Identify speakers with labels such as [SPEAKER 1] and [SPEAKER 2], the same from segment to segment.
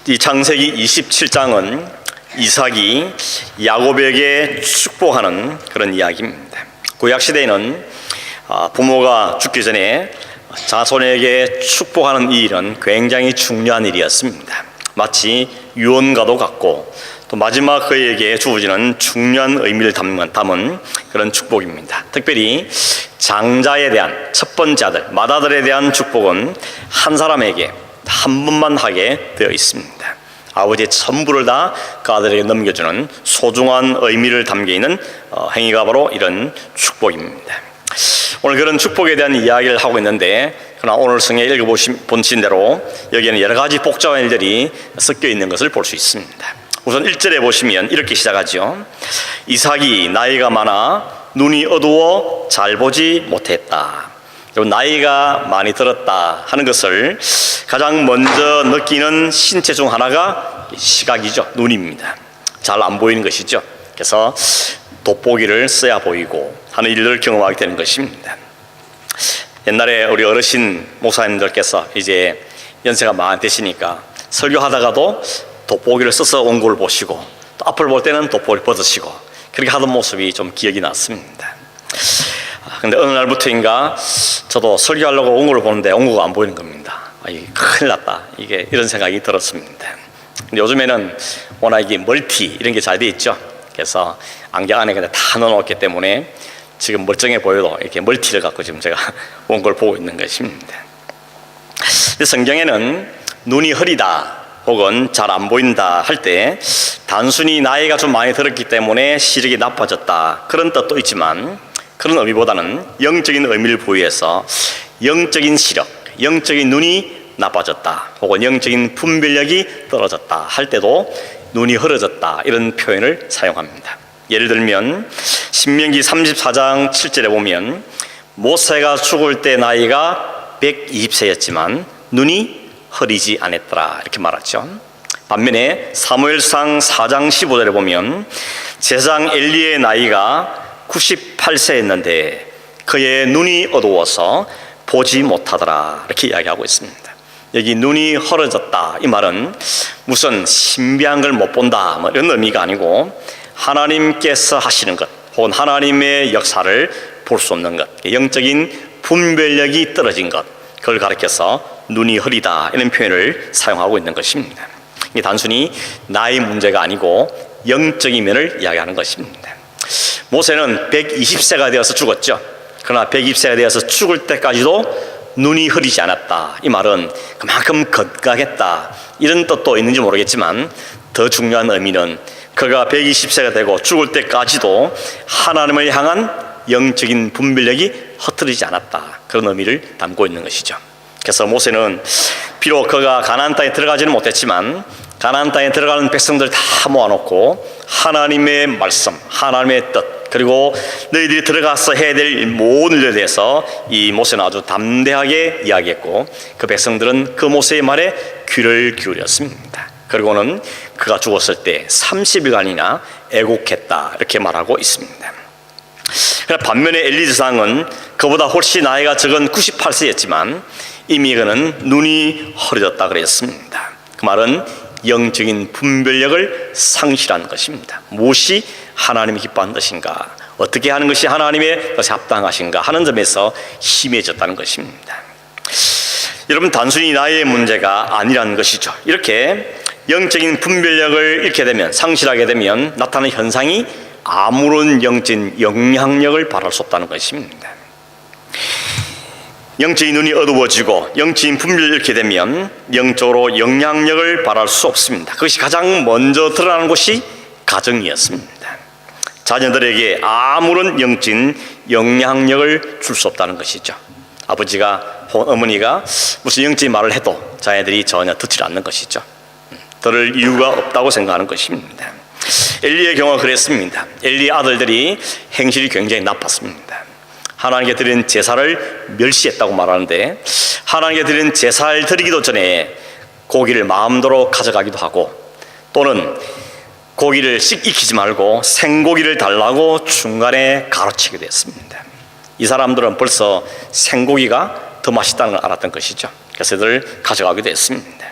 [SPEAKER 1] 이 창세기 27장은 이삭이 야곱에게 축복하는 그런 이야기입니다. 구약 시대에는 부모가 죽기 전에 자손에게 축복하는 이 일은 굉장히 중요한 일이었습니다. 마치 유언과도 같고 또 마지막 그에게 주어지는 중요한 의미를 담은 그런 축복입니다. 특별히 장자에 대한 첫 번째 아들, 맏아들에 대한 축복은 한 사람에게 한 번만 하게 되어 있습니다. 아버지의 전부를 다 그 아들에게 넘겨주는 소중한 의미를 담겨있는 행위가 바로 이런 축복입니다. 오늘 그런 축복에 대한 이야기를 하고 있는데, 그러나 오늘 성경에 읽어보신 대로 여기에는 여러 가지 복잡한 일들이 섞여 있는 것을 볼 수 있습니다. 우선 1절에 보시면 이렇게 시작하죠. 이삭이 나이가 많아 눈이 어두워 잘 보지 못했다. 나이가 많이 들었다 하는 것을 가장 먼저 느끼는 신체 중 하나가 시각이죠. 눈입니다. 잘 안 보이는 것이죠. 그래서 돋보기를 써야 보이고 하는 일을 경험하게 되는 것입니다. 옛날에 우리 어르신 목사님들께서 이제 연세가 많이 되시니까 설교하다가도 돋보기를 써서 원고를 보시고 또 앞을 볼 때는 돋보기를 벗으시고 그렇게 하던 모습이 좀 기억이 났습니다. 근데 어느 날부터인가 저도 설교하려고 원고를 보는데 원고가 안 보이는 겁니다. 이게 큰일 났다, 이게 이런 생각이 들었습니다. 근데 요즘에는 워낙 이게 멀티 이런 게 잘 돼 있죠. 그래서 안경 안에 그냥 다 넣어놓기 때문에 지금 멀쩡해 보여도 이렇게 멀티를 갖고 지금 제가 원고를 보고 있는 것입니다. 성경에는 눈이 흐리다 혹은 잘 안 보인다 할 때 단순히 나이가 좀 많이 들었기 때문에 시력이 나빠졌다 그런 뜻도 있지만, 그런 의미보다는 영적인 의미를 부여해서 영적인 시력, 영적인 눈이 나빠졌다 혹은 영적인 분별력이 떨어졌다 할 때도 눈이 흐려졌다 이런 표현을 사용합니다. 예를 들면 신명기 34장 7절에 보면 모세가 죽을 때 나이가 120세였지만 눈이 흐리지 않았더라 이렇게 말하죠. 반면에 사무엘상 4장 15절에 보면 제사장 엘리의 나이가 98세였는데 그의 눈이 어두워서 보지 못하더라 이렇게 이야기하고 있습니다. 여기 눈이 흐려졌다 이 말은 무슨 신비한 걸 못 본다 뭐 이런 의미가 아니고 하나님께서 하시는 것 혹은 하나님의 역사를 볼 수 없는 것, 영적인 분별력이 떨어진 것, 그걸 가리켜서 눈이 흐리다 이런 표현을 사용하고 있는 것입니다. 이게 단순히 나이 문제가 아니고 영적인 면을 이야기하는 것입니다. 모세는 120세가 되어서 죽었죠. 그러나 120세가 되어서 죽을 때까지도 눈이 흐리지 않았다 이 말은 그만큼 건강했다 이런 뜻도 있는지 모르겠지만, 더 중요한 의미는 그가 120세가 되고 죽을 때까지도 하나님을 향한 영적인 분별력이 흐트러지지 않았다 그런 의미를 담고 있는 것이죠. 그래서 모세는 비록 그가 가나안 땅에 들어가지는 못했지만 가나안 땅에 들어가는 백성들 다 모아놓고 하나님의 말씀, 하나님의 뜻, 그리고 너희들이 들어가서 해야 될 모든 일에 대해서 이 모세는 아주 담대하게 이야기했고 그 백성들은 그 모세의 말에 귀를 기울였습니다. 그리고는 그가 죽었을 때 30일간이나 애곡했다 이렇게 말하고 있습니다. 반면에 엘리사장은 그보다 훨씬 나이가 적은 98세였지만 이미 그는 눈이 흐려졌다 그랬습니다. 그 말은 영적인 분별력을 상실한 것입니다. 무엇이 하나님이 기뻐하는 것인가, 어떻게 하는 것이 하나님의 것이 합당하신가 하는 점에서 희미해졌다는 것입니다. 여러분, 단순히 나이의 문제가 아니라는 것이죠. 이렇게 영적인 분별력을 잃게 되면, 상실하게 되면 나타나는 현상이 아무런 영적인 영향력을 발할 수 없다는 것입니다. 영적인 눈이 어두워지고 영적인 분별을 잃게 되면 영적으로 영향력을 발할 수 없습니다. 그것이 가장 먼저 드러나는 곳이 가정이었습니다. 자녀들에게 아무런 영적인 영향력을 줄 수 없다는 것이죠. 아버지가 혹은 어머니가 무슨 영적인 말을 해도 자녀들이 전혀 듣지 않는 것이죠. 들을 이유가 없다고 생각하는 것입니다. 엘리의 경우가 그랬습니다. 엘리의 아들들이 행실이 굉장히 나빴습니다. 하나님께 드리는 제사를 멸시했다고 말하는데, 하나님께 드리는 제사를 드리기도 전에 고기를 마음대로 가져가기도 하고, 또는 고기를 익히지 말고 생고기를 달라고 중간에 가로채기도 했습니다. 이 사람들은 벌써 생고기가 더 맛있다는 걸 알았던 것이죠. 그래서 그들 가져가기도 했습니다.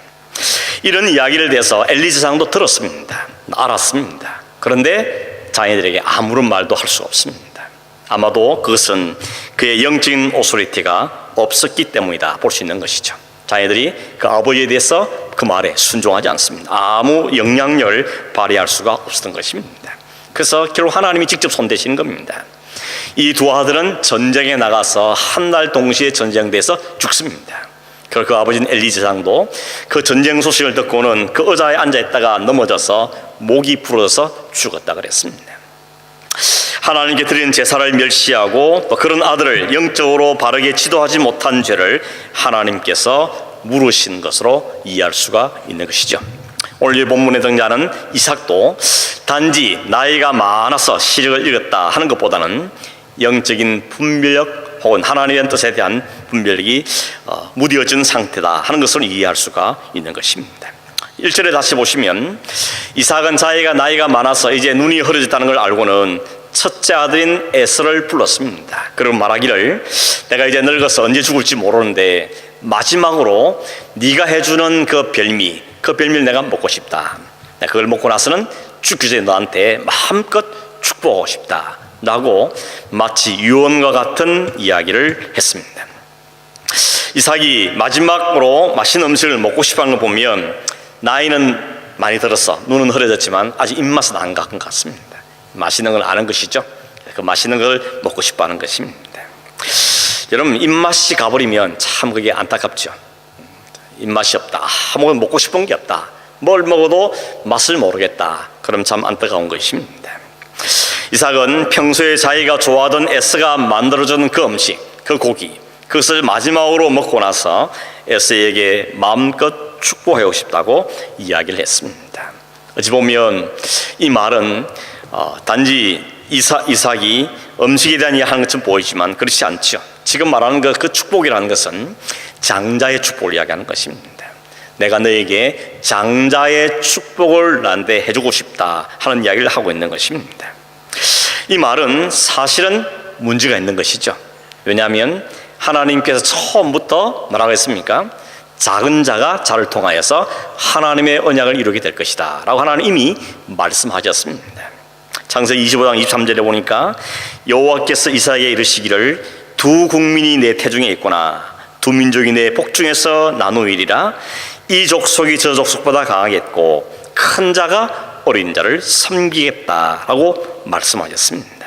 [SPEAKER 1] 이런 이야기를 대해서 엘리 제사장도 들었습니다. 알았습니다. 그런데 자녀들에게 아무런 말도 할 수 없습니다. 아마도 그것은 그의 영적인 오소리티가 없었기 때문이다 볼 수 있는 것이죠. 자녀들이 그 아버지에 대해서 그 말에 순종하지 않습니다. 아무 영향력을 발휘할 수가 없었던 것입니다. 그래서 결국 하나님이 직접 손대시는 겁니다. 이 두 아들은 전쟁에 나가서 한 날 동시에 전쟁돼서 죽습니다. 그리고 그 아버지는 엘리 제사장도 그 전쟁 소식을 듣고는 그 의자에 앉아있다가 넘어져서 목이 부러져서 죽었다 그랬습니다. 하나님께 드리는 제사를 멸시하고 또 그런 아들을 영적으로 바르게 지도하지 못한 죄를 하나님께서 물으신 것으로 이해할 수가 있는 것이죠. 오늘 본문에 등장하는 이삭도 단지 나이가 많아서 시력을 잃었다 하는 것보다는 영적인 분별력 혹은 하나님의 뜻에 대한 분별력이 무뎌진 상태다 하는 것을 이해할 수가 있는 것입니다. 1절에 다시 보시면 이삭은 자기가 나이가 많아서 이제 눈이 흐려졌다는 걸 알고는 첫째 아들인 에서를 불렀습니다. 그리고 말하기를 내가 이제 늙어서 언제 죽을지 모르는데 마지막으로 네가 해주는 그 별미를 내가 먹고 싶다. 그걸 먹고 나서는 죽기 전에 너한테 마음껏 축복하고 싶다 라고 마치 유언과 같은 이야기를 했습니다. 이삭이 마지막으로 맛있는 음식을 먹고 싶어하는 걸 보면 나이는 많이 들었어, 눈은 흐려졌지만 아직 입맛은 안 간 것 같습니다. 맛있는 걸 아는 것이죠. 그 맛있는 걸 먹고 싶어하는 것입니다. 여러분, 입맛이 가버리면 참 그게 안타깝죠. 입맛이 없다, 아무것도 먹고 싶은 게 없다, 뭘 먹어도 맛을 모르겠다, 그럼 참 안타까운 것입니다. 이삭은 평소에 자기가 좋아하던 에서가 만들어준 그 음식, 그 고기, 그것을 마지막으로 먹고 나서 에서에게 마음껏 축복하고 싶다고 이야기를 했습니다. 어찌 보면 이 말은 단지 이삭이 음식에 대한 이야기하는 것처럼 보이지만 그렇지 않죠. 지금 말하는 그 축복이라는 것은 장자의 축복을 이야기하는 것입니다. 내가 너에게 장자의 축복을 나한테 해주고 싶다 하는 이야기를 하고 있는 것입니다. 이 말은 사실은 문제가 있는 것이죠. 왜냐하면 하나님께서 처음부터 뭐라고 했습니까? 작은 자가 자를 통하여서 하나님의 언약을 이루게 될 것이다 라고 하나님 이미 말씀하셨습니다. 창세기 25장 23절에 보니까 여호와께서 이삭에게 이르시기를 두 국민이 내 태중에 있구나, 두 민족이 내 복중에서 나누이리라. 이 족속이 저 족속보다 강하겠고 큰 자가 어린 자를 섬기겠다라고 말씀하셨습니다.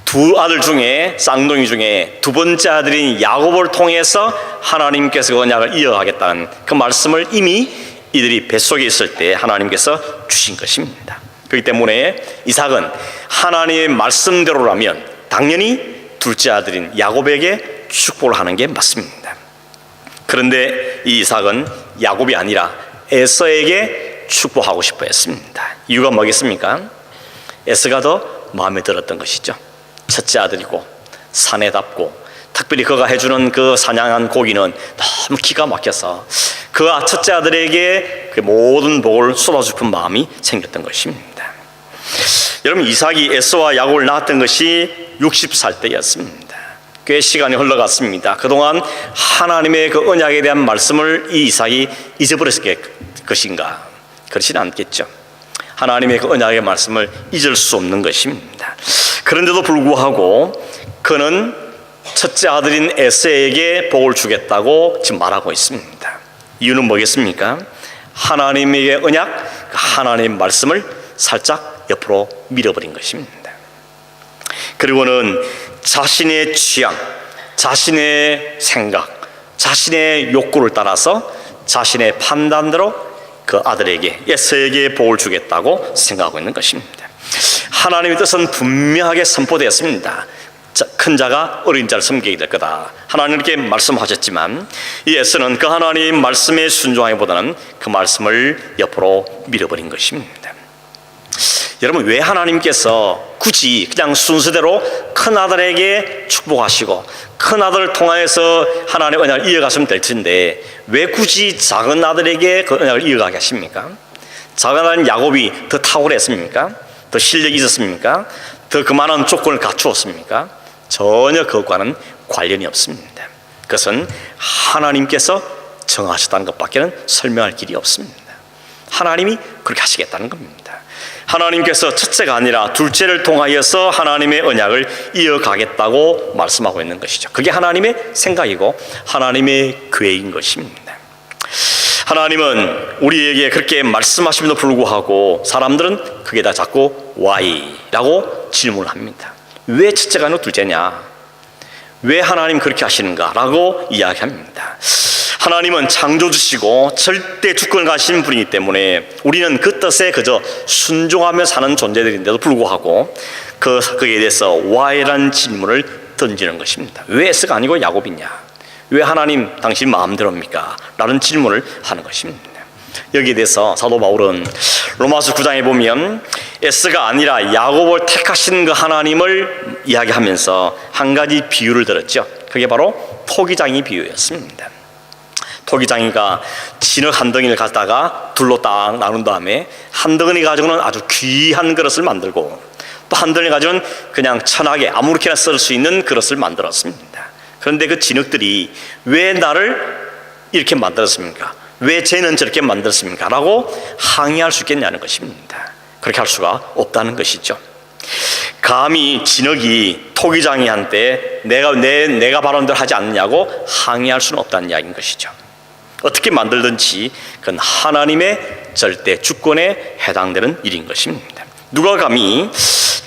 [SPEAKER 1] 두 아들 중에 쌍둥이 중에 두 번째 아들인 야곱을 통해서 하나님께서 그 언약을 이어가겠다는 그 말씀을 이미 이들이 뱃속에 있을 때 하나님께서 주신 것입니다. 그렇기 때문에 이삭은 하나님의 말씀대로라면 당연히 둘째 아들인 야곱에게 축복을 하는 게 맞습니다. 그런데 이 이삭은 야곱이 아니라 에서에게 축복하고 싶어 했습니다. 이유가 뭐겠습니까? 에서가 더 마음에 들었던 것이죠. 첫째 아들이고 사내답고 특별히 그가 해주는 그 사냥한 고기는 너무 기가 막혀서 그 첫째 아들에게 그 모든 복을 쏟아주고 싶은 마음이 생겼던 것입니다. 여러분, 이삭이 에서와 야곱을 낳았던 것이 60살 때였습니다. 꽤 시간이 흘러갔습니다. 그동안 하나님의 그 언약에 대한 말씀을 이 이삭이 잊어버렸을 것인가? 그렇지는 않겠죠. 하나님의 그 언약의 말씀을 잊을 수 없는 것입니다. 그런데도 불구하고 그는 첫째 아들인 에서에게 복을 주겠다고 지금 말하고 있습니다. 이유는 뭐겠습니까? 하나님의 언약, 하나님의 말씀을 살짝 옆으로 밀어버린 것입니다. 그리고는 자신의 취향, 자신의 생각, 자신의 욕구를 따라서 자신의 판단대로 그 아들에게, 에서에게 복을 주겠다고 생각하고 있는 것입니다. 하나님의 뜻은 분명하게 선포되었습니다. 큰 자가 어린 자를 섬기게 될 거다, 하나님께 말씀하셨지만 이 에서는 그 하나님의 말씀에 순종하기보다는 그 말씀을 옆으로 밀어버린 것입니다. 여러분, 왜 하나님께서 굳이 그냥 순서대로 큰 아들에게 축복하시고 큰 아들을 통하여서 하나님의 언약을 이어가시면 될 텐데 왜 굳이 작은 아들에게 그 언약을 이어가게 하십니까? 작은 아들은 야곱이 더 탁월했습니까? 더 실력이 있었습니까? 더 그만한 조건을 갖추었습니까? 전혀 그것과는 관련이 없습니다. 그것은 하나님께서 정하셨다는 것밖에는 설명할 길이 없습니다. 하나님이 그렇게 하시겠다는 겁니다. 하나님께서 첫째가 아니라 둘째를 통하여서 하나님의 언약을 이어가겠다고 말씀하고 있는 것이죠. 그게 하나님의 생각이고 하나님의 계획인 것입니다. 하나님은 우리에게 그렇게 말씀하심에도 불구하고 사람들은 그게 다 자꾸 Why라고 질문을 합니다. 왜 첫째가 아니고 둘째냐? 왜 하나님 그렇게 하시는가? 라고 이야기합니다. 하나님은 창조주시고 절대 주권을 가진 분이기 때문에 우리는 그 뜻에 그저 순종하며 사는 존재들인데도 불구하고 그에 대해서 Why라는 질문을 던지는 것입니다. 왜 에스가 아니고 야곱이냐? 왜 하나님 당신 마음대로입니까? 라는 질문을 하는 것입니다. 여기에 대해서 사도 바울은 로마서 9장에 보면 에스가 아니라 야곱을 택하신 그 하나님을 이야기하면서 한 가지 비유를 들었죠. 그게 바로 토기장이 비유였습니다. 토기장이가 진흙 한 덩이를 갖다가 둘로 딱 나눈 다음에 한 덩이 가지고는 아주 귀한 그릇을 만들고 또 한 덩이 가지고는 그냥 천하게 아무렇게나 쓸 수 있는 그릇을 만들었습니다. 그런데 그 진흙들이 왜 나를 이렇게 만들었습니까? 왜 쟤는 저렇게 만들었습니까? 라고 항의할 수 있겠냐는 것입니다. 그렇게 할 수가 없다는 것이죠. 감히 진흙이 토기장이한테 내가 바른 대로 하지 않느냐고 항의할 수는 없다는 이야기인 것이죠. 어떻게 만들든지 그건 하나님의 절대 주권에 해당되는 일인 것입니다. 누가 감히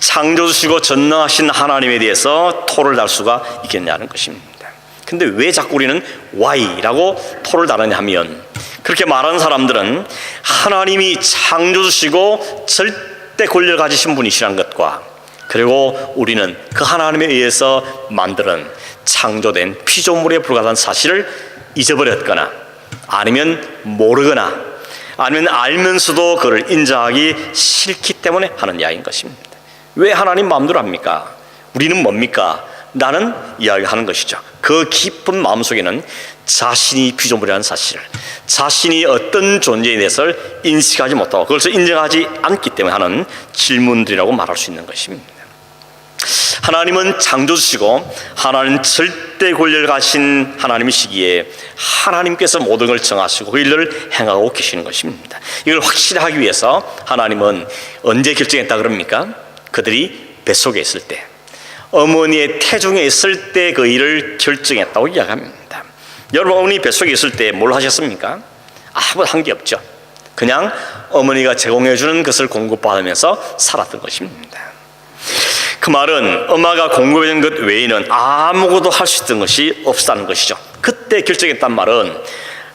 [SPEAKER 1] 창조주시고 전능하신 하나님에 대해서 토를 달 수가 있겠냐는 것입니다. 근데 왜 자꾸 우리는 Why라고 토를 다느냐 하면 그렇게 말하는 사람들은 하나님이 창조주시고 절대 권력을 가지신 분이시라는 것과 그리고 우리는 그 하나님에 의해서 만드는 창조된 피조물에 불과한 사실을 잊어버렸거나 아니면 모르거나 아니면 알면서도 그를 인정하기 싫기 때문에 하는 이야기인 것입니다. 왜 하나님 마음대로 합니까? 우리는 뭡니까? 나는 이야기하는 것이죠. 그 깊은 마음속에는 자신이 피조물이라는 사실을, 자신이 어떤 존재에 대해서 인식하지 못하고 그것을 인정하지 않기 때문에 하는 질문들이라고 말할 수 있는 것입니다. 하나님은 창조주시고 하나님 절대 권력을 가신 하나님이시기에 하나님께서 모든 걸 정하시고 그 일을 행하고 계시는 것입니다. 이걸 확실히 하기 위해서 하나님은 언제 결정했다 그럽니까? 그들이 뱃속에 있을 때, 어머니의 태중에 있을 때 그 일을 결정했다고 이야기합니다. 여러분, 어머니 뱃속에 있을 때 뭘 하셨습니까? 아무것도 한 게 없죠. 그냥 어머니가 제공해 주는 것을 공급받으면서 살았던 것입니다. 그 말은 엄마가 공급해 준 것 외에는 아무것도 할 수 있던 것이 없다는 것이죠. 그때 결정했단 말은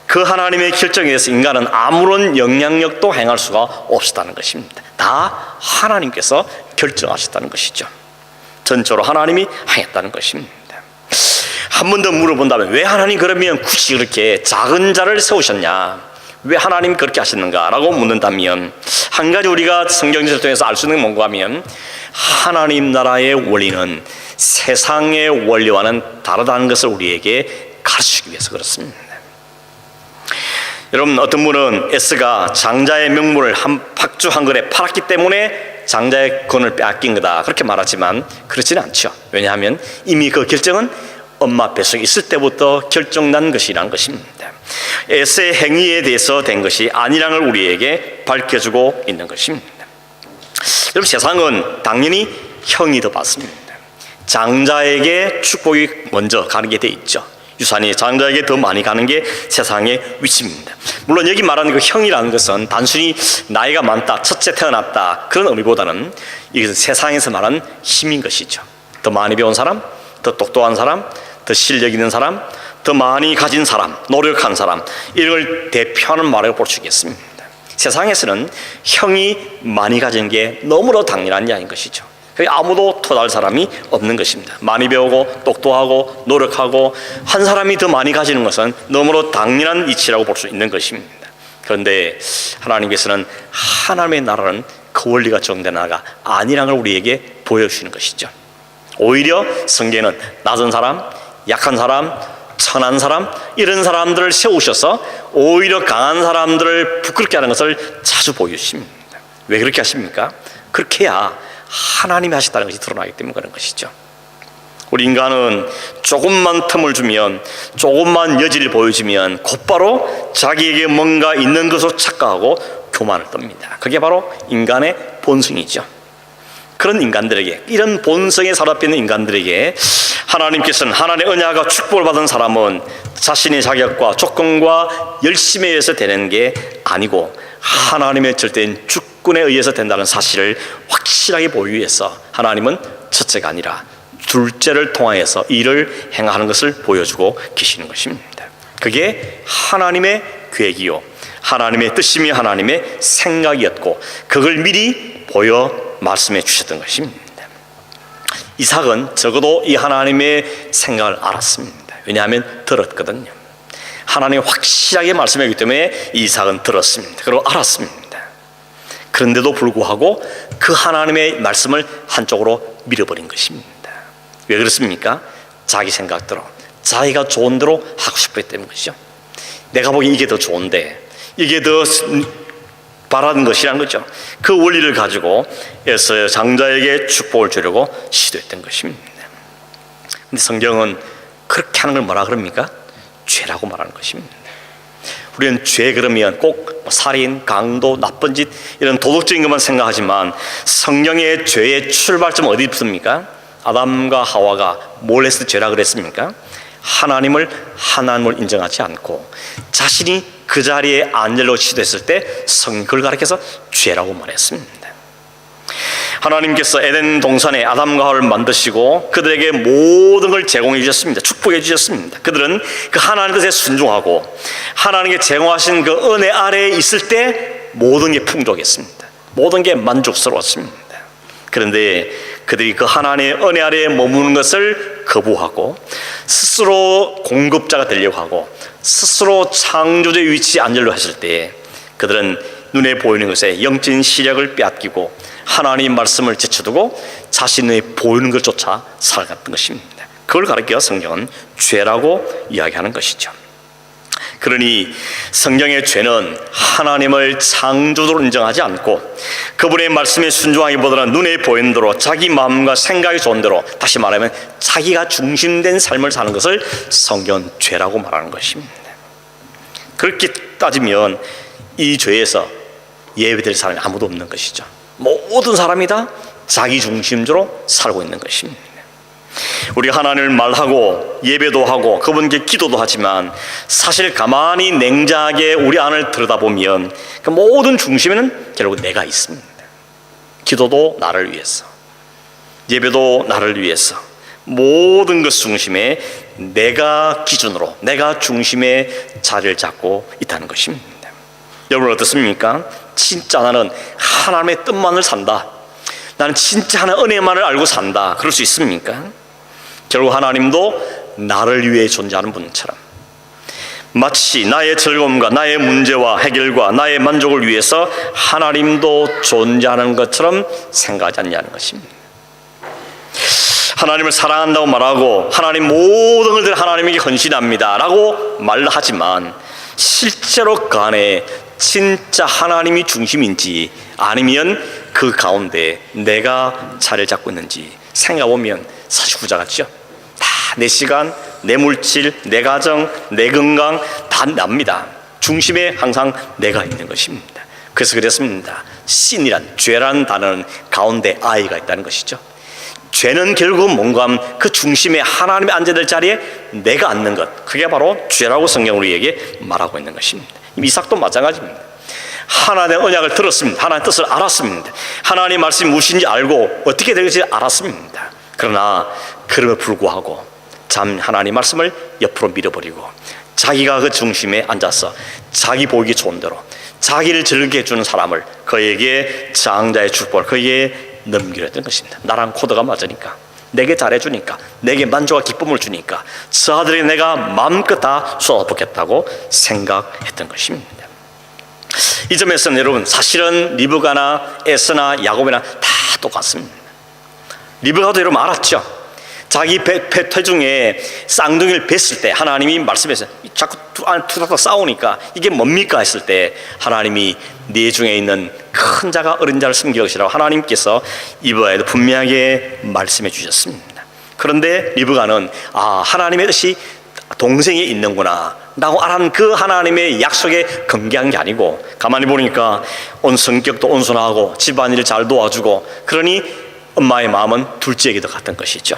[SPEAKER 1] 그 하나님의 결정에 대해서 인간은 아무런 영향력도 행할 수가 없었다는 것입니다. 다 하나님께서 결정하셨다는 것이죠. 전적으로 하나님이 하였다는 것입니다. 한 번 더 물어본다면 왜 하나님 그러면 굳이 그렇게 작은 자를 세우셨냐? 왜 하나님 그렇게 하셨는가? 라고 묻는다면 한 가지 우리가 성경을 통해서 알 수 있는 게 뭔가 하면 하나님 나라의 원리는 세상의 원리와는 다르다는 것을 우리에게 가르치기 위해서 그렇습니다. 여러분, 어떤 분은 에스가 장자의 명물을 한 팍주 한 그릇 팔았기 때문에 장자의 권을 빼앗긴 거다 그렇게 말하지만 그렇지는 않죠. 왜냐하면 이미 그 결정은 엄마 뱃속에 있을 때부터 결정난 것이라는 것입니다. 에스의 행위에 대해서 된 것이 아니라는 걸 우리에게 밝혀주고 있는 것입니다. 여러분, 세상은 당연히 형이 더 받습니다. 장자에게 축복이 먼저 가는 게 돼 있죠. 유산이 장자에게 더 많이 가는 게 세상의 위치입니다. 물론 여기 말하는 그 형이라는 것은 단순히 나이가 많다, 첫째 태어났다 그런 의미보다는 이것은 세상에서 말하는 힘인 것이죠. 더 많이 배운 사람, 더 똑똑한 사람, 더 실력 있는 사람, 더 많이 가진 사람, 노력한 사람, 이걸 대표하는 말이라고 볼 수 있겠습니다. 세상에서는 형이 많이 가진 게 너무나 당연한 이야기인 것이죠. 아무도 토달 사람이 없는 것입니다. 많이 배우고 똑똑하고 노력하고 한 사람이 더 많이 가지는 것은 너무나 당연한 이치라고 볼 수 있는 것입니다. 그런데 하나님께서는 하나님의 나라는 그 원리가 정된 나라가 아니라는 걸 우리에게 보여주시는 것이죠. 오히려 성경에는 낮은 사람, 약한 사람, 천한 사람 이런 사람들을 세우셔서 오히려 강한 사람들을 부끄럽게 하는 것을 자주 보여주십니다. 왜 그렇게 하십니까? 그렇게 해야 하나님이 하셨다는 것이 드러나기 때문에 그런 것이죠. 우리 인간은 조금만 틈을 주면, 조금만 여지를 보여주면 곧바로 자기에게 뭔가 있는 것으로 착각하고 교만을 떱니다. 그게 바로 인간의 본성이죠. 그런 인간들에게, 이런 본성에 사로잡혀 있는 인간들에게 하나님께서는, 하나님의 은혜가 축복을 받은 사람은 자신의 자격과 조건과 열심에 의해서 되는 게 아니고 하나님의 절대인 주권에 의해서 된다는 사실을 확실하게 보이기 위해서 하나님은 첫째가 아니라 둘째를 통하여서 일을 행하는 것을 보여주고 계시는 것입니다. 그게 하나님의 계획이요, 하나님의 뜻이며 하나님의 생각이었고, 그걸 미리 보여 말씀해 주셨던 것입니다. 이삭은 적어도 이 하나님의 생각을 알았습니다. 왜냐하면 들었거든요. 하나님이 확실하게 말씀하기 때문에 이삭은 들었습니다. 그리고 알았습니다. 그런데도 불구하고 그 하나님의 말씀을 한쪽으로 밀어버린 것입니다. 왜 그렇습니까? 자기 생각대로, 자기가 좋은 대로 하고 싶기 때문이죠. 내가 보기엔 이게 더 좋은데, 이게 더 바라는 것이란 거죠. 그 원리를 가지고 에서 장자에게 축복을 주려고 시도했던 것입니다. 근데 성경은 그렇게 하는 걸 뭐라 그럽니까? 죄라고 말하는 것입니다. 우리는 죄 그러면 꼭 살인, 강도, 나쁜 짓, 이런 도덕적인 것만 생각하지만 성경의 죄의 출발점은 어디 있습니까? 아담과 하와가 뭘 했을 때 죄라 그랬습니까? 하나님을 인정하지 않고 자신이 그 자리에 앉으려고 시도했을 때 성경이 그걸 가리켜서 죄라고 말했습니다. 하나님께서 에덴 동산에 아담과 하와를 만드시고 그들에게 모든 걸 제공해 주셨습니다. 축복해 주셨습니다. 그들은 그 하나님의 뜻에 순종하고 하나님께 제공하신 그 은혜 아래에 있을 때 모든 게 풍족했습니다. 모든 게 만족스러웠습니다. 그런데 그들이 그 하나님의 은혜 아래에 머무는 것을 거부하고 스스로 공급자가 되려고 하고 스스로 창조주의 위치에 앉으려고 했을 때 그들은 눈에 보이는 것에 영적인 시력을 빼앗기고 하나님의 말씀을 제쳐두고 자신의 보이는 것 쫓아 살아갔던 것입니다. 그걸 가리켜 성경은 죄라고 이야기하는 것이죠. 그러니 성경의 죄는 하나님을 창조주로 인정하지 않고 그분의 말씀에 순종하기보다는 눈에 보이는 대로 자기 마음과 생각이 좋은 대로, 다시 말하면 자기가 중심된 삶을 사는 것을 성경은 죄라고 말하는 것입니다. 그렇게 따지면 이 죄에서 예외될 사람이 아무도 없는 것이죠. 모든 사람이 다 자기 중심적으로 살고 있는 것입니다. 우리 하나님을 말하고 예배도 하고 그분께 기도도 하지만 사실 가만히 냉정하게 우리 안을 들여다보면 그 모든 중심에는 결국 내가 있습니다. 기도도 나를 위해서, 예배도 나를 위해서, 모든 것 중심에 내가 기준으로, 내가 중심에 자리를 잡고 있다는 것입니다. 여러분 어떻습니까? 진짜 나는 하나님의 뜻만을 산다, 나는 진짜 하나님의 은혜만을 알고 산다, 그럴 수 있습니까? 결국 하나님도 나를 위해 존재하는 분처럼 마치 나의 즐거움과 나의 문제와 해결과 나의 만족을 위해서 하나님도 존재하는 것처럼 생각하지 않냐는 것입니다. 하나님을 사랑한다고 말하고 하나님 모든 것을 하나님에게 헌신합니다 라고 말하지만 실제로 그 안에 진짜 하나님이 중심인지 아니면 그 가운데 내가 자리를 잡고 있는지 생각해보면 사실 후자 같죠. 다 내 시간, 내 물질, 내 가정, 내 건강 다 납니다. 중심에 항상 내가 있는 것입니다. 그래서 그랬습니다. 신이란, 죄라는 단어는 가운데 I가 있다는 것이죠. 죄는 결국 뭔가 하면 그 중심에 하나님이 앉아야 될 자리에 내가 앉는 것, 그게 바로 죄라고 성경 우리에게 말하고 있는 것입니다. 이삭도 마찬가지입니다. 하나님의 언약을 들었습니다. 하나님의 뜻을 알았습니다. 하나님의 말씀이 무엇인지 알고 어떻게 될지 알았습니다. 그러나 그럼에도 불구하고 참 하나님의 말씀을 옆으로 밀어버리고 자기가 그 중심에 앉아서 자기 보이기 좋은 대로 자기를 즐기게 해주는 사람을, 그에게 장자의 축복을 그에게 넘기려 했던 것입니다. 나랑 코드가 맞으니까, 내게 잘해주니까, 내게 만족과 기쁨을 주니까 저 아들에게 내가 마음껏 다 쏟아붓겠다고 생각했던 것입니다. 이 점에서는 여러분 사실은 리브가나 에서나 야곱이나 다 똑같습니다. 리브가도 여러분 알았죠. 자기 태중에 쌍둥이를 뱄을 때 하나님이 말씀해서 자꾸 투닥투닥 싸우니까 이게 뭡니까 했을 때 하나님이 네 중에 있는 큰 자가 어린 자를 섬길 것이라고 하나님께서 이브라에도 분명하게 말씀해 주셨습니다. 그런데 리브가는 하나님의 뜻이 동생에 있는구나 라고 알아는 그 하나님의 약속에 건기한 게 아니고, 가만히 보니까 성격도 온순하고 집안일 잘 도와주고, 그러니 엄마의 마음은 둘째에게 더 갔던 것이죠.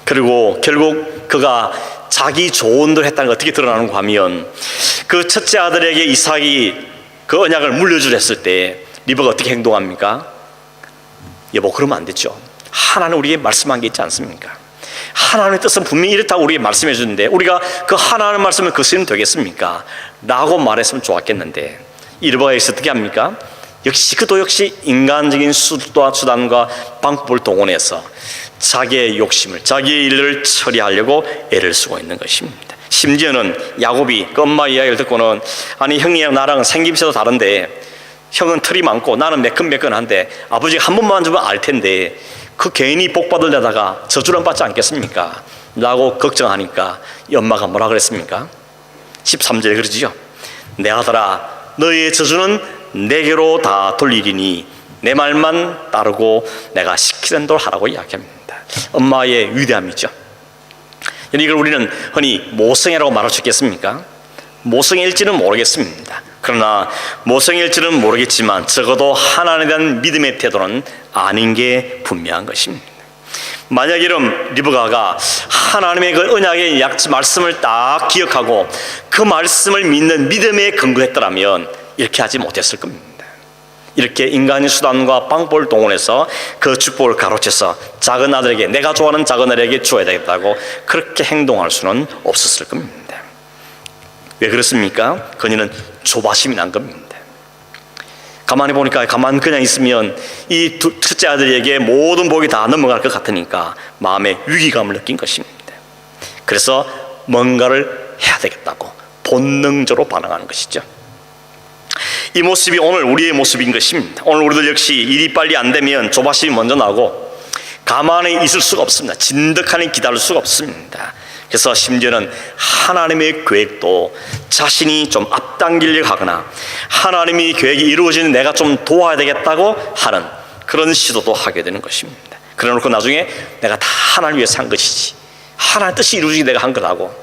[SPEAKER 1] 그리고 결국 그가 자기 조언도 했다는 게 어떻게 드러나는가 하면, 그 첫째 아들에게 이삭이 그 언약을 물려주려 했을 때 리브가 어떻게 행동합니까? 여보, 그러면 안 되죠. 하나님 우리에게 말씀한 게 있지 않습니까? 하나님의 뜻은 분명히 이렇다고 우리에게 말씀해 주는데 우리가 그 하나님의 말씀을 거스리면 되겠습니까? 라고 말했으면 좋았겠는데, 리브가 여기서 어떻게 합니까? 그도 역시 인간적인 수단과 방법을 동원해서 자기의 욕심을, 자기의 일을 처리하려고 애를 쓰고 있는 것입니다. 심지어는 야곱이 그 엄마 이야기를 듣고는, 아니 형이랑 나랑 생김새도 다른데 형은 털이 많고 나는 매끈매끈한데 아버지가 한 번만 주면 알 텐데 그 괜히 복 받으려다가 저주를 받지 않겠습니까? 라고 걱정하니까 이 엄마가 뭐라 그랬습니까? 13절에 그러지요. 내 아들아, 너의 저주는 내게로 다 돌리리니 내 말만 따르고 내가 시키는 대로 하라고 이야기합니다. 엄마의 위대함이죠. 이걸 우리는 흔히 모성애라고 말할 수 있겠습니까? 모성애일지는 모르겠습니다. 그러나 모성애일지는 모르겠지만 적어도 하나님에 대한 믿음의 태도는 아닌 게 분명한 것입니다. 만약 이런 리브가가 하나님의 그 언약의 말씀을 딱 기억하고 그 말씀을 믿는 믿음에 근거했더라면 이렇게 하지 못했을 겁니다. 이렇게 인간의 수단과 방법을 동원해서 그 축복을 가로채서 작은 아들에게, 내가 좋아하는 작은 아들에게 주어야 되겠다고 그렇게 행동할 수는 없었을 겁니다. 왜 그렇습니까? 그녀는 조바심이 난 겁니다. 가만히 보니까 가만 그냥 있으면 이 첫째 아들에게 모든 복이 다 넘어갈 것 같으니까 마음에 위기감을 느낀 것입니다. 그래서 뭔가를 해야 되겠다고 본능적으로 반응하는 것이죠. 이 모습이 오늘 우리의 모습인 것입니다. 오늘 우리들 역시 일이 빨리 안 되면 조바심이 먼저 나고 가만히 있을 수가 없습니다. 진득하니 기다릴 수가 없습니다. 그래서 심지어는 하나님의 계획도 자신이 좀 앞당기려고 하거나 하나님이 계획이 이루어지는 내가 좀 도와야 되겠다고 하는 그런 시도도 하게 되는 것입니다. 그래놓고 나중에 내가 다 하나님 위해서 한 것이지, 하나님 뜻이 이루어지기 내가 한 거라고,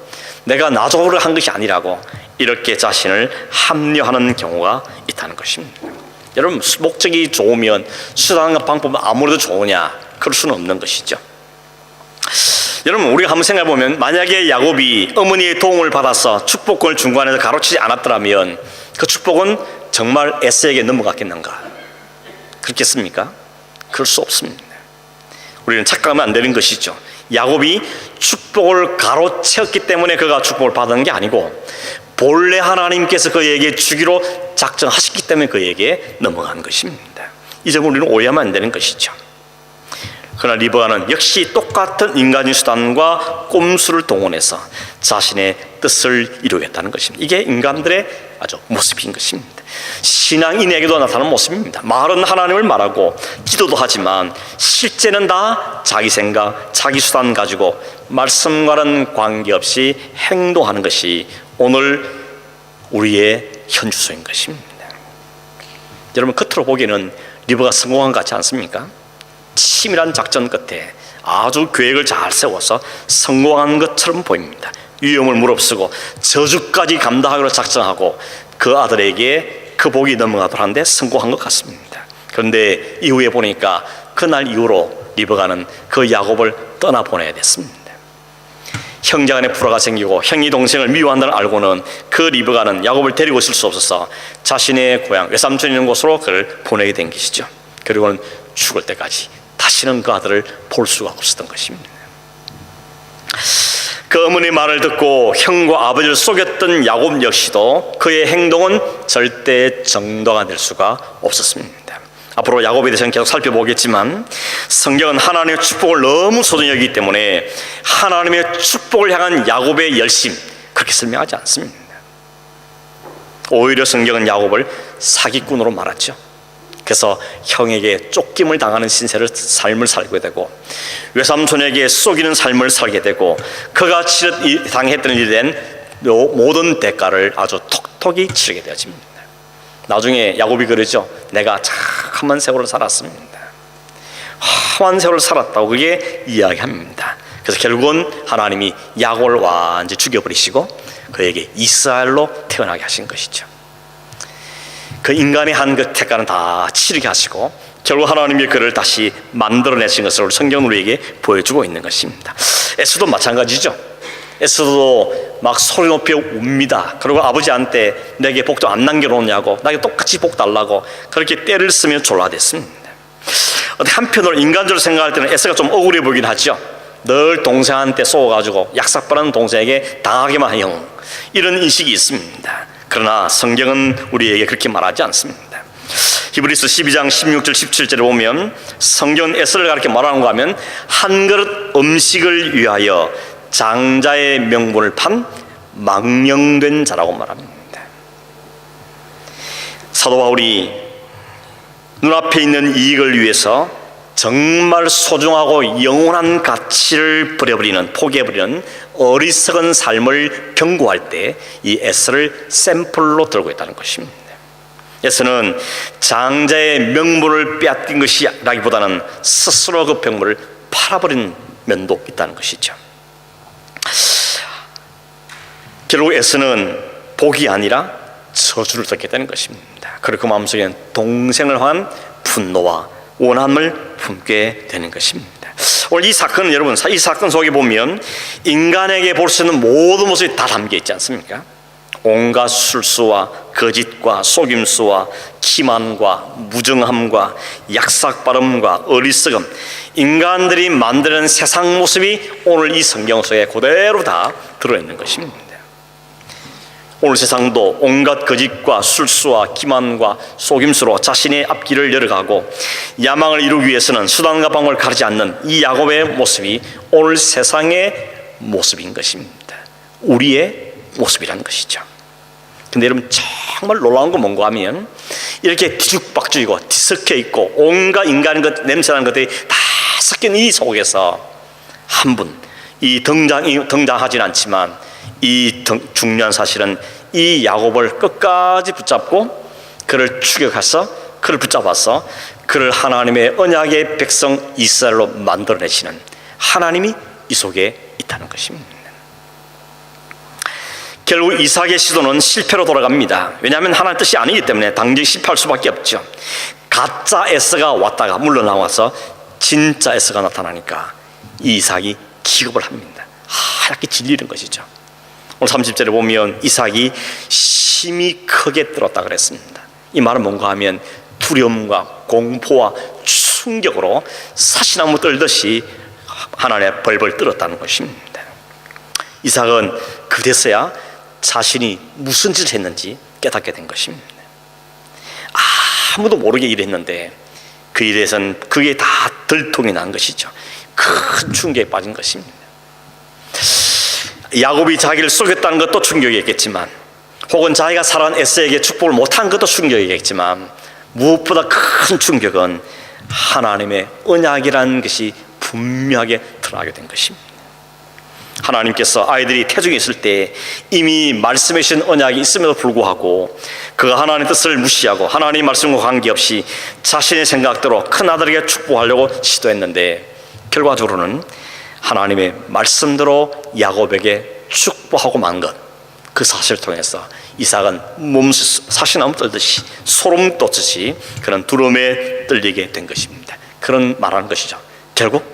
[SPEAKER 1] 내가 나적으로 한 것이 아니라고 이렇게 자신을 합리화하는 경우가 있다는 것입니다. 여러분, 목적이 좋으면 수단과 방법은 아무래도 좋으냐? 그럴 수는 없는 것이죠. 여러분, 우리가 한번 생각해 보면 만약에 야곱이 어머니의 도움을 받아서 축복권을 중간에서 가로치지 않았더라면 그 축복은 정말 에서에게 넘어갔겠는가? 그렇겠습니까? 그럴 수 없습니다. 우리는 착각하면 안 되는 것이죠. 야곱이 축복을 가로채었기 때문에 그가 축복을 받은 게 아니고 본래 하나님께서 그에게 주기로 작정하셨기 때문에 그에게 넘어간 것입니다. 이 점을 우리는 오해하면 안 되는 것이죠. 그러나 리브가는 역시 똑같은 인간의 수단과 꼼수를 동원해서 자신의 뜻을 이루겠다는 것입니다. 이게 인간들의 아주 모습인 것입니다. 신앙인에게도 나타나는 모습입니다. 말은 하나님을 말하고 기도도 하지만 실제는 다 자기 생각, 자기 수단 가지고 말씀과는 관계없이 행동하는 것이 오늘 우리의 현주소인 것입니다. 여러분, 겉으로 보기에는 리브가 성공한 것 같지 않습니까? 치밀한 작전 끝에 아주 계획을 잘 세워서 성공한 것처럼 보입니다. 위험을 무릅쓰고 저주까지 감당하기로 작정하고 그 아들에게 그 복이 넘어가도록 하는데 성공한 것 같습니다. 그런데 이후에 보니까 그날 이후로 리브가는 그 야곱을 떠나보내야 됐습니다. 형제간에 불화가 생기고 형이 동생을 미워한다는 알고는 그 리브가는 야곱을 데리고 있을 수 없어서 자신의 고향 외삼촌이 있는 곳으로 그를 보내게 된 것이죠. 그리고는 죽을 때까지 다시는 그 아들을 볼 수가 없었던 것입니다. 그 어머니의 말을 듣고 형과 아버지를 속였던 야곱 역시도 그의 행동은 절대 정당화 될 수가 없었습니다. 앞으로 야곱에 대해서는 계속 살펴보겠지만 성경은 하나님의 축복을 너무 소중히 여기기 때문에 하나님의 축복을 향한 야곱의 열심, 그렇게 설명하지 않습니다. 오히려 성경은 야곱을 사기꾼으로 말하죠. 그래서 형에게 쫓김을 당하는 삶을 살게 되고 외삼촌에게 속이는 삶을 살게 되고 그가 당했던 일에 대한 모든 대가를 아주 톡톡히 치르게 되어집니다. 나중에 야곱이 그러죠. 내가 참한 세월을 살았습니다. 평안한 세월을 살았다고 그게 이야기합니다. 그래서 결국은 하나님이 야곱을 완전히 죽여버리시고 그에게 이스라엘로 태어나게 하신 것이죠. 그 인간의 한 그 대가는 다 치르게 하시고 결국 하나님이 그를 다시 만들어내신 것을 성경은 우리에게 보여주고 있는 것입니다. 에스도 마찬가지죠. 에스도 막 소리 높여 웁니다. 그리고 아버지한테 내게 복도 안 남겨놓냐고, 나에게 똑같이 복 달라고 그렇게 때를 쓰며 졸라댔습니다. 한편으로 인간적으로 생각할 때는 에스가 좀 억울해 보이긴 하죠. 늘 동생한테 쏘아가지고 약삭빠른 동생에게 당하게만 형, 이런 인식이 있습니다. 그러나 성경은 우리에게 그렇게 말하지 않습니다. 히브리서 12장 16절 17절에 보면 성경은 에스를 가르쳐 말하는가 하면 한 그릇 음식을 위하여 장자의 명분을 판 망령된 자라고 말합니다. 사도 바울이 눈앞에 있는 이익을 위해서 정말 소중하고 영원한 가치를 버려버리는, 포기해버리는 어리석은 삶을 경고할 때 이 에스를 샘플로 들고 있다는 것입니다. 에스는 장자의 명분을 빼앗긴 것이라기보다는 스스로 그 병물을 팔아버린 면도 있다는 것이죠. 결국 에스는 복이 아니라 저주를 듣게 되는 것입니다. 그리고 그 마음속에는 동생을 향한 분노와 원함을 품게 되는 것입니다. 오늘 이 사건은 여러분, 이 사건 속에 보면 인간에게 볼 수 있는 모든 모습이 다 담겨 있지 않습니까? 온갖 술수와 거짓과 속임수와 기만과 무정함과 약삭빠름과 어리석음, 인간들이 만드는 세상 모습이 오늘 이 성경 속에 그대로 다 들어있는 것입니다. 오늘 세상도 온갖 거짓과 술수와 기만과 속임수로 자신의 앞길을 열어가고 야망을 이루기 위해서는 수단과 방법을 가리지 않는 이 야곱의 모습이 오늘 세상의 모습인 것입니다. 우리의 모습이라는 것이죠. 근데 여러분, 정말 놀라운 건 뭔가 하면 이렇게 뒤죽박죽이고 뒤섞여 있고 온갖 인간의 것, 냄새나는 것들이 다 섞인 이 속에서 한 분, 이 등장하진 않지만 이 중요한 사실은 이 야곱을 끝까지 붙잡고 그를 추격해서 그를 붙잡아서 그를 하나님의 언약의 백성 이스라엘로 만들어내시는 하나님이 이 속에 있다는 것입니다. 결국 이삭의 시도는 실패로 돌아갑니다. 왜냐하면 하나님의 뜻이 아니기 때문에 당연히 실패할 수밖에 없죠. 가짜 에서가 왔다가 물러나와서 진짜 에서가 나타나니까 이삭이 기겁을 합니다. 하얗게 질리는 것이죠. 오늘 30절에 보면 이삭이 심히 크게 떨었다 그랬습니다. 이 말은 뭔가 하면 두려움과 공포와 충격으로 사시나무 떨듯이 하나님의 벌벌 떨었다는 것입니다. 이삭은 그제서야 자신이 무슨 짓을 했는지 깨닫게 된 것입니다. 아무도 모르게 일했는데 그 일에선 그게 다 들통이 난 것이죠. 큰 충격에 빠진 것입니다. 야곱이 자기를 속였다는 것도 충격이었겠지만, 혹은 자기가 살아온 에서에게 축복을 못한 것도 충격이겠지만, 무엇보다 큰 충격은 하나님의 언약이라는 것이 분명하게 드러나게 된 것입니다. 하나님께서 아이들이 태중에 있을 때 이미 말씀해 주신 언약이 있음에도 불구하고 그가 하나님의 뜻을 무시하고 하나님 말씀과 관계없이 자신의 생각대로 큰아들에게 축복하려고 시도했는데, 결과적으로는 하나님의 말씀대로 야곱에게 축복하고 만 것, 그 사실을 통해서 이삭은 사시나무 떨듯이 소름 돋듯이 그런 두려움에 떨리게 된 것입니다. 그런 말하는 것이죠. 결국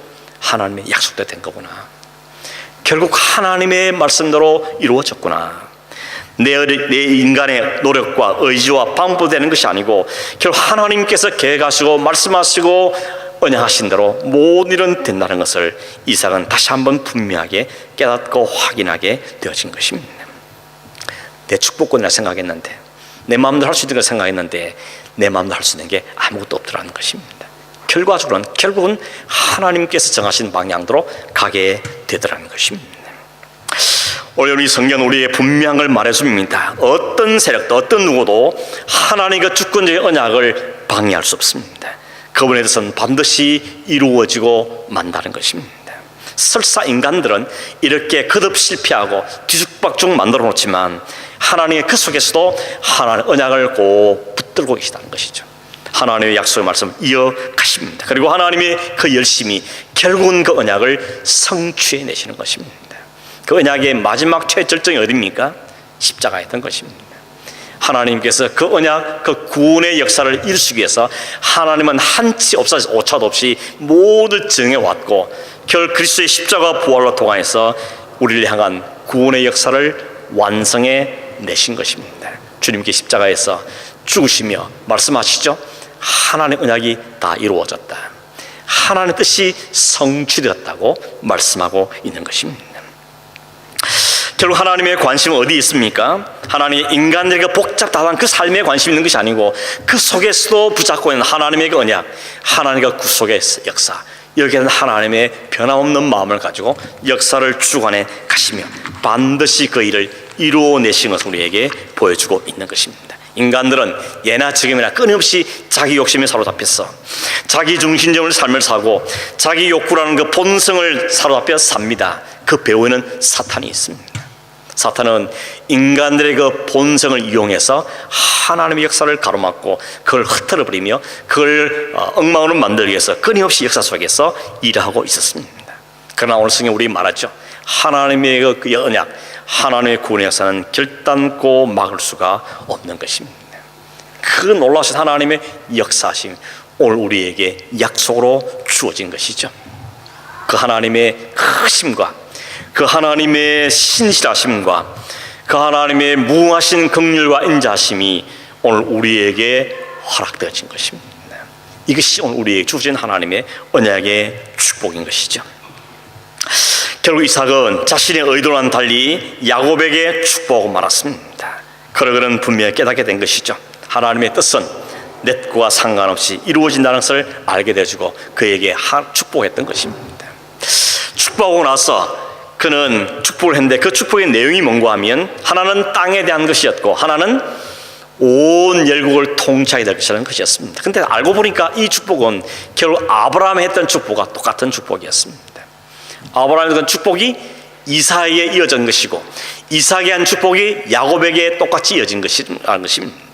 [SPEAKER 1] 하나님의 약속대로 된 거구나. 결국 하나님의 말씀대로 이루어졌구나. 내 인간의 노력과 의지와 방법으로 되는 것이 아니고 결국 하나님께서 계획하시고 말씀하시고 언약하신 대로 모든 일은 된다는 것을 이삭은 다시 한번 분명하게 깨닫고 확인하게 되어진 것입니다. 내 축복권이라 생각했는데, 내 마음대로 할 수 있는 걸 생각했는데 내 마음대로 할 수 있는 게 아무것도 없더라는 것입니다. 결국은 하나님께서 정하신 방향대로 가게 되더라는 것입니다. 오늘 이 성경은 우리에게 분명한 걸 말해줍니다. 어떤 세력도 어떤 누구도 하나님의 주권적인 언약을 방해할 수 없습니다. 그분에 대해서는 반드시 이루어지고 만다는 것입니다. 설사 인간들은 이렇게 거듭 실패하고 뒤죽박죽 만들어 놓지만 하나님의 그 속에서도 하나님의 언약을 꼭 붙들고 계시다는 것이죠. 하나님의 약속의 말씀 이어가십니다. 그리고 하나님의 그 열심이 결국은 그 언약을 성취해내시는 것입니다. 그 언약의 마지막 최절정이 어디입니까? 십자가였던 것입니다. 하나님께서 그 언약, 그 구원의 역사를 이루시기 위해서 하나님은 한치 없어서 오차도 없이 모두 정해왔고, 결 그리스도의 십자가 부활로 통하여서 우리를 향한 구원의 역사를 완성해 내신 것입니다. 주님께 십자가에서 죽으시며 말씀하시죠. 하나님의 언약이 다 이루어졌다, 하나님의 뜻이 성취되었다고 말씀하고 있는 것입니다. 결국 하나님의 관심은 어디에 있습니까? 하나님이 인간들에게 복잡다단 그 삶에 관심 있는 것이 아니고, 그 속에서도 붙잡고 있는 하나님의 그 언약, 하나님의 구속의 역사, 여기에는 하나님의 변함없는 마음을 가지고 역사를 주관해 가시며 반드시 그 일을 이루어내신 것을 우리에게 보여주고 있는 것입니다. 인간들은 예나 지금이나 끊임없이 자기 욕심에 사로잡혀서 자기 중심적인 삶을 사고 자기 욕구라는 그 본성을 사로잡혀 삽니다. 그 배후에는 사탄이 있습니다. 사탄은 인간들의 그 본성을 이용해서 하나님의 역사를 가로막고 그걸 흩어버리며 그걸 엉망으로 만들기 위해서 끊임없이 역사 속에서 일하고 있었습니다. 그러나 오늘 성경 우리 말하죠. 하나님의 그 언약, 하나님의 구원의 역사는 결단코 막을 수가 없는 것입니다. 그 놀라우신 하나님의 역사심, 오늘 우리에게 약속으로 주어진 것이죠. 그 하나님의 크심과 그 하나님의 신실하심과 그 하나님의 무궁하신 긍휼과 인자하심이 오늘 우리에게 허락되어진 것입니다. 이것이 오늘 우리에게 주어진 하나님의 언약의 축복인 것이죠. 결국 이삭은 자신의 의도와는 달리 야곱에게 축복하고 말았습니다. 그러고는 분명히 깨닫게 된 것이죠. 하나님의 뜻은 내 것과 상관없이 이루어진다는 것을 알게 되어주고 그에게 축복했던 것입니다. 축복하고 나서 그는 축복을 했는데, 그 축복의 내용이 뭔가 하면 하나는 땅에 대한 것이었고 하나는 온 열국을 통치하게 될 것이라는 것이었습니다. 근데 알고 보니까 이 축복은 결국 아브라함이 했던 축복과 똑같은 축복이었습니다. 아브라함이 했던 축복이 이삭에게 이어진 것이고 이삭이 한 축복이 야곱에게 똑같이 이어진 것이라는 것입니다.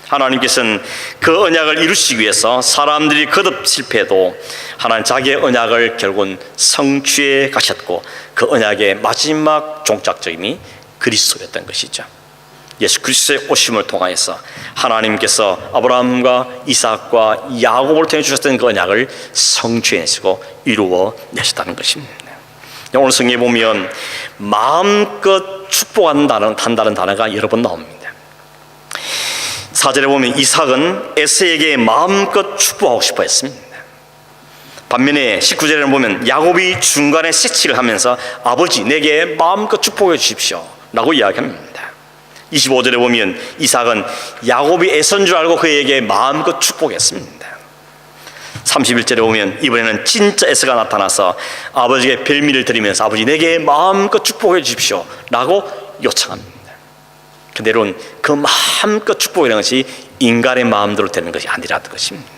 [SPEAKER 1] 하나님께서는 그 언약을 이루시기 위해서 사람들이 거듭 실패해도 하나님 자기의 언약을 결국은 성취해 가셨고, 그 언약의 마지막 종착점이 그리스도였던 것이죠. 예수 그리스도의 오심을 통하여서 하나님께서 아브라함과 이삭과 야곱을 통해 주셨던 그 언약을 성취해내시고 이루어 내셨다는 것입니다. 오늘 성경에 보면 마음껏 축복한다는 단어가 여러 번 나옵니다. 4절에 보면 이삭은 에서에게 마음껏 축복하고 싶어 했습니다. 반면에 19절에 보면 야곱이 중간에 세치를 하면서 아버지 내게 마음껏 축복해 주십시오 라고 이야기합니다. 25절에 보면 이삭은 야곱이 에서인 줄 알고 그에게 마음껏 축복했습니다. 31절에 보면 이번에는 진짜 에서가 나타나서 아버지에게 별미를 드리면서 아버지 내게 마음껏 축복해 주십시오 라고 요청합니다. 근데 여러분, 그 마음껏 축복이라는 것이 인간의 마음대로 되는 것이 아니라는 것입니다.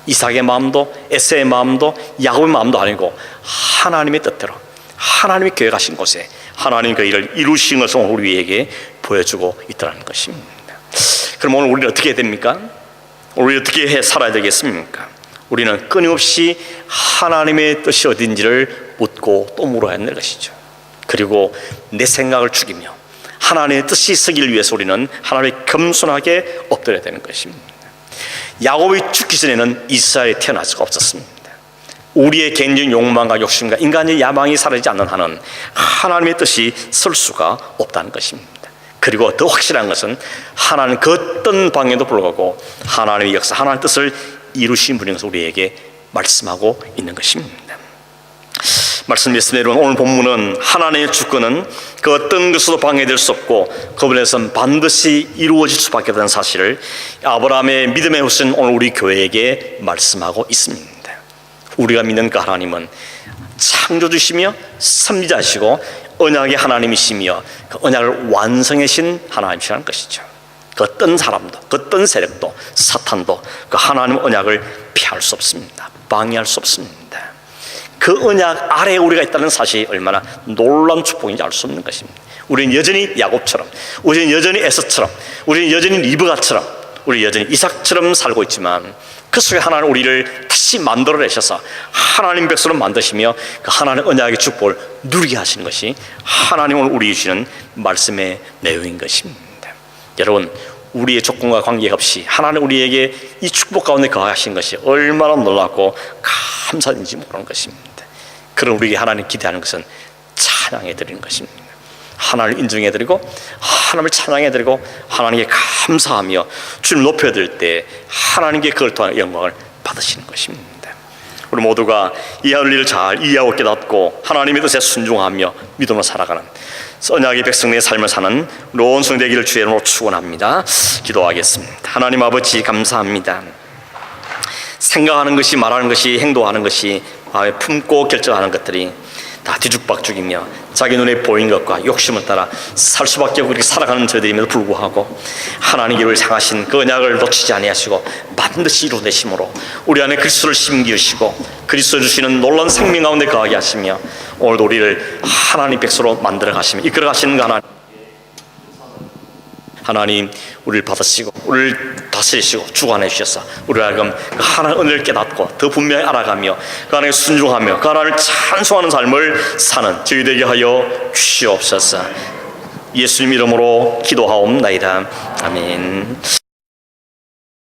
[SPEAKER 1] 이삭의 마음도 에서의 마음도 야곱의 마음도 아니고 하나님의 뜻대로 하나님이 계획하신 곳에 하나님 그 일을 이루신 것을 우리에게 보여주고 있다는 것입니다. 그럼 오늘 우리는 어떻게 해야 됩니까? 우리 어떻게 해 살아야 되겠습니까? 우리는 끊임없이 하나님의 뜻이 어딘지를 묻고 또 물어야 하는 것이죠. 그리고 내 생각을 죽이며 하나님의 뜻이 서기를 위해서 우리는 하나님의 겸손하게 엎드려야 되는 것입니다. 야곱이 죽기 전에는 이스라엘이 태어날 수가 없었습니다. 우리의 개인적인 욕망과 욕심과 인간의 야망이 사라지지 않는 한은 하나님의 뜻이 설 수가 없다는 것입니다. 그리고 더 확실한 것은 하나님 그 어떤 방에도 불구하고 하나님의 역사, 하나님의 뜻을 이루신 분인 것을 우리에게 말씀하고 있는 것입니다. 말씀드렸습니다. 오늘 본문은 하나님의 주권은 그 어떤 것으로 방해될 수 없고 그분에서는 반드시 이루어질 수밖에 없다는 사실을 아브라함의 믿음의 후손 오늘 우리 교회에게 말씀하고 있습니다. 우리가 믿는 그 하나님은 창조주시며 섭리자시고 언약의 하나님이시며 그 언약을 완성하신 하나님이시라는 것이죠. 그 어떤 사람도 그 어떤 세력도 사탄도 그 하나님 언약을 피할 수 없습니다. 방해할 수 없습니다. 그 언약 아래에 우리가 있다는 사실이 얼마나 놀라운 축복인지 알 수 없는 것입니다. 우리는 여전히 야곱처럼, 우리는 여전히 에서처럼, 우리는 여전히 리브가처럼 우리 여전히 이삭처럼 살고 있지만 그 속에 하나님 우리를 다시 만들어내셔서 하나님 백성으로 만드시며 그 하나님 언약의 축복을 누리게 하시는 것이 하나님을 우리 주시는 말씀의 내용인 것입니다. 여러분, 우리의 조건과 관계없이 하나님 우리에게 이 축복 가운데 거하신 것이 얼마나 놀랍고 감사인지 모르는 것입니다. 그런 우리에게 하나님 기대하는 것은 찬양해 드리는 것입니다. 하나님을 인정해드리고 하나님을 찬양해드리고 하나님께 감사하며 주님 높여드릴 때 하나님께 그걸 통한 영광을 받으시는 것입니다. 우리 모두가 이 원리를 잘 이해하고 깨닫고 하나님의 뜻에 순종하며 믿음으로 살아가는 언약의 백성의 삶을 사는 온 성도 되기를 주의 이름으로 축원합니다. 기도하겠습니다. 하나님 아버지, 감사합니다. 생각하는 것이, 말하는 것이, 행동하는 것이, 마음에 품고 결정하는 것들이 다 뒤죽박죽이며 자기 눈에 보이는 것과 욕심을 따라 살 수밖에 없고 그렇게 살아가는 저희들임에도 불구하고 하나님께 우리를 향하신 그 언약을 놓치지 아니하시고 반드시 이루어내심으로 우리 안에 그리스도를 심기우시고 그리스도 주시는 놀라운 생명 가운데 거하게 하시며 오늘도 우리를 하나님 백성으로 만들어 가시며 이끌어 가시는 그 하나님 우리를 받으시고 우리를 다스리시고 주관해 주셔서 우리를 하여금 그 하나님의 은혜를 깨닫고 더 분명히 알아가며 그 하나님께 순종하며 그 하나님을 찬송하는 삶을 사는 저희 되게 하여 주시옵소서. 예수님 이름으로 기도하옵나이다. 아멘.